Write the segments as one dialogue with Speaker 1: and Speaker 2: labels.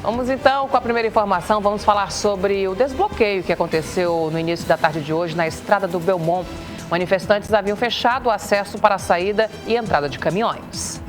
Speaker 1: Vamos então com a primeira informação, vamos falar sobre o desbloqueio que aconteceu no início da tarde de hoje na estrada do Belmont. Manifestantes haviam fechado o acesso para a saída e entrada de caminhões.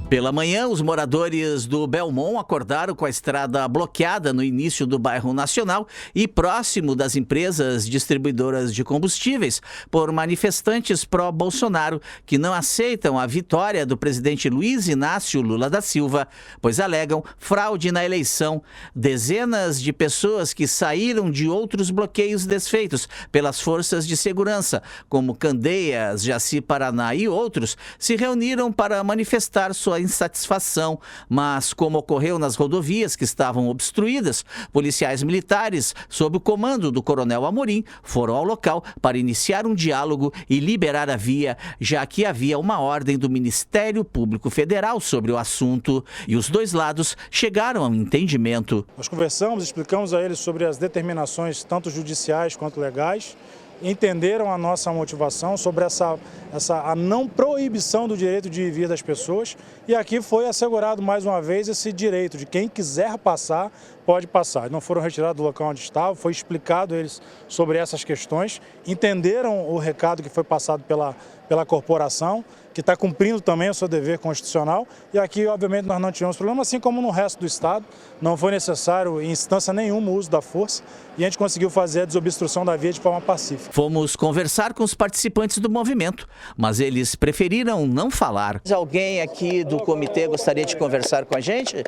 Speaker 2: Pela manhã, os moradores do Belmont acordaram com a estrada bloqueada no início do bairro Nacional e próximo das empresas distribuidoras de combustíveis por manifestantes pró-Bolsonaro que não aceitam a vitória do presidente Luiz Inácio Lula da Silva, pois alegam fraude na eleição. Dezenas de pessoas que saíram de outros bloqueios desfeitos pelas forças de segurança, como Candeias, Jaci Paraná e outros, se reuniram para manifestar sua insatisfação, mas como ocorreu nas rodovias que estavam obstruídas, policiais militares, sob o comando do coronel Amorim, foram ao local para iniciar um diálogo e liberar a via, já que havia uma ordem do Ministério Público Federal sobre o assunto, e os dois lados chegaram a um entendimento.
Speaker 3: Nós conversamos, explicamos a eles sobre as determinações tanto judiciais quanto legais, entenderam a nossa motivação sobre a não proibição do direito de ir e vir das pessoas, e aqui foi assegurado mais uma vez esse direito de quem quiser passar, pode passar. Não foram retirados do local onde estavam, foi explicado a eles sobre essas questões, entenderam o recado que foi passado pela corporação, que está cumprindo também o seu dever constitucional, e aqui obviamente nós não tivemos problema, assim como no resto do estado, não foi necessário em instância nenhuma o uso da força, e a gente conseguiu fazer a desobstrução da via de forma pacífica.
Speaker 2: Fomos conversar com os participantes do movimento, mas eles preferiram não falar. Alguém aqui do comitê gostaria de conversar com a gente?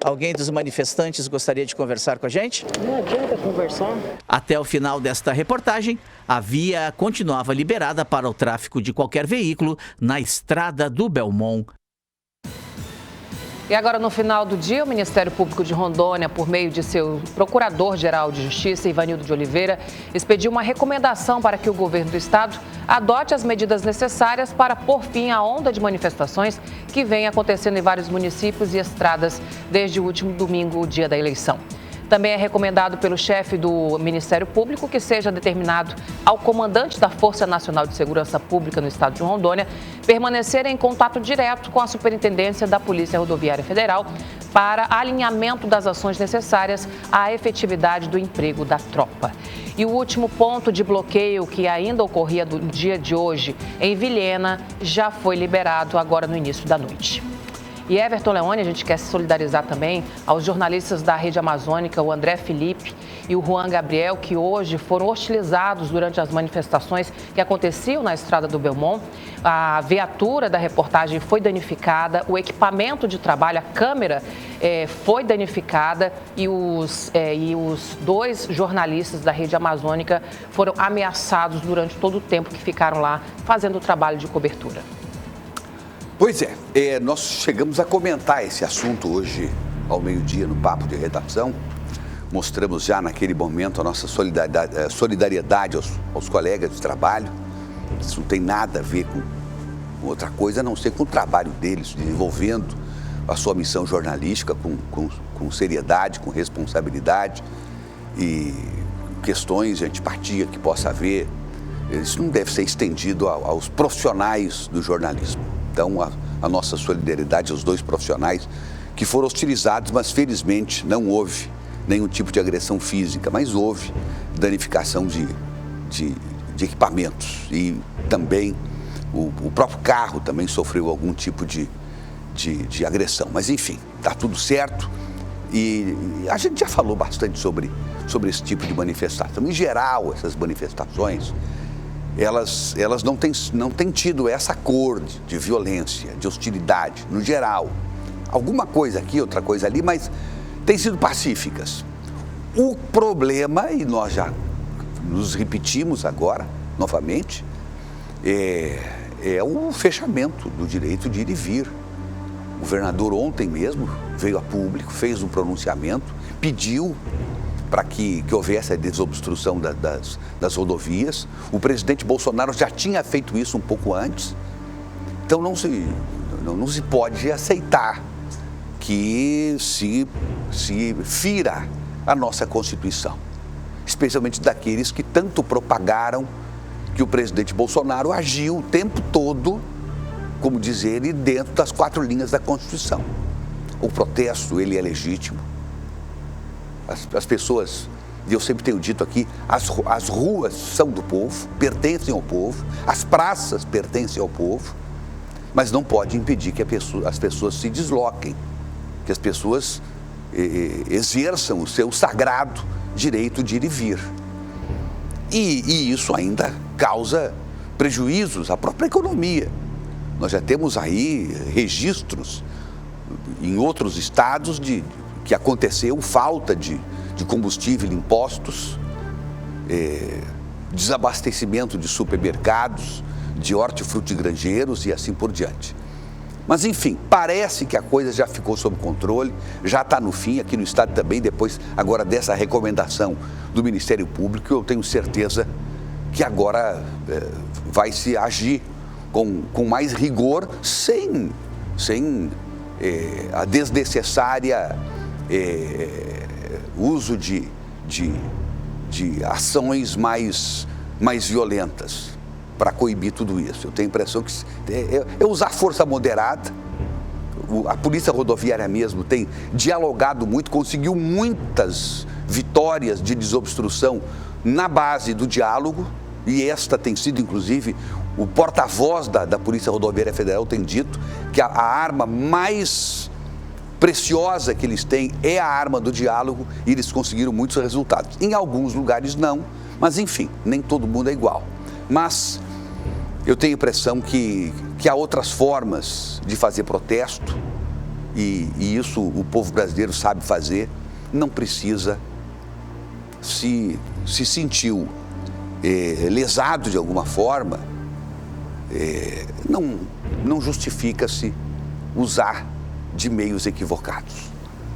Speaker 2: Alguém dos manifestantes gostaria de conversar com a gente?
Speaker 4: Não adianta conversar.
Speaker 2: Até o final desta reportagem, a via continuava liberada para o tráfego de qualquer veículo na estrada do Belmont.
Speaker 1: E agora, no final do dia, o Ministério Público de Rondônia, por meio de seu Procurador-Geral de Justiça, Ivanildo de Oliveira, expediu uma recomendação para que o governo do estado adote as medidas necessárias para pôr fim à onda de manifestações que vem acontecendo em vários municípios e estradas desde o último domingo, o dia da eleição. Também é recomendado pelo chefe do Ministério Público que seja determinado ao comandante da Força Nacional de Segurança Pública no estado de Rondônia permanecer em contato direto com a Superintendência da Polícia Rodoviária Federal para alinhamento das ações necessárias à efetividade do emprego da tropa. E o último ponto de bloqueio que ainda ocorria no dia de hoje em Vilhena já foi liberado agora no início da noite. E Everton Leone, a gente quer se solidarizar também aos jornalistas da Rede Amazônica, o André Felipe e o Juan Gabriel, que hoje foram hostilizados durante as manifestações que aconteciam na estrada do Belmont. A viatura da reportagem foi danificada, o equipamento de trabalho, a câmera foi danificada e os dois jornalistas da Rede Amazônica foram ameaçados durante todo o tempo que ficaram lá fazendo o trabalho de cobertura.
Speaker 5: Pois é, nós chegamos a comentar esse assunto hoje ao meio-dia no Papo de Redação. Mostramos já naquele momento a nossa solidariedade aos colegas de trabalho. Isso não tem nada a ver com outra coisa, a não ser com o trabalho deles, desenvolvendo a sua missão jornalística com seriedade, com responsabilidade e questões de antipatia que possa haver. Isso não deve ser estendido aos profissionais do jornalismo. Então, a nossa solidariedade aos dois profissionais que foram hostilizados, mas felizmente não houve nenhum tipo de agressão física, mas houve danificação de equipamentos e também o próprio carro também sofreu algum tipo de agressão. Mas enfim, está tudo certo e a gente já falou bastante sobre esse tipo de manifestação. Em geral, essas manifestações, elas não têm tido essa cor de violência, de hostilidade, no geral. Alguma coisa aqui, outra coisa ali, mas têm sido pacíficas. O problema, e nós já nos repetimos agora, novamente, é o fechamento do direito de ir e vir. O governador ontem mesmo veio a público, fez um pronunciamento, pediu para que houvesse a desobstrução das rodovias. O presidente Bolsonaro já tinha feito isso um pouco antes. Então não se pode aceitar que se fira a nossa Constituição, especialmente daqueles que tanto propagaram que o presidente Bolsonaro agiu o tempo todo, como diz ele, dentro das 4 linhas da Constituição. O protesto, ele é legítimo, as pessoas, e eu sempre tenho dito aqui, as ruas são do povo, pertencem ao povo, as praças pertencem ao povo, mas não pode impedir que as pessoas se desloquem, que as pessoas exerçam o seu sagrado direito de ir e vir. E isso ainda causa prejuízos à própria economia. Nós já temos aí registros em outros estados de que aconteceu falta de combustível em postos, desabastecimento de supermercados, de hortifrutigranjeiros e assim por diante. Mas, enfim, parece que a coisa já ficou sob controle, já está no fim, aqui no estado também, depois agora dessa recomendação do Ministério Público, eu tenho certeza que agora vai se agir com mais rigor, sem a desnecessária uso de ações mais violentas para coibir tudo isso. Eu tenho a impressão que é usar força moderada. A Polícia Rodoviária mesmo tem dialogado muito, conseguiu muitas vitórias de desobstrução na base do diálogo, e esta tem sido, inclusive, o porta-voz da Polícia Rodoviária Federal tem dito que a arma mais preciosa que eles têm é a arma do diálogo, e eles conseguiram muitos resultados. Em alguns lugares não, mas enfim, nem todo mundo é igual. Mas eu tenho a impressão que há outras formas de fazer protesto, e isso o povo brasileiro sabe fazer. Não precisa, se sentiu lesado de alguma forma, não justifica-se usar de meios equivocados.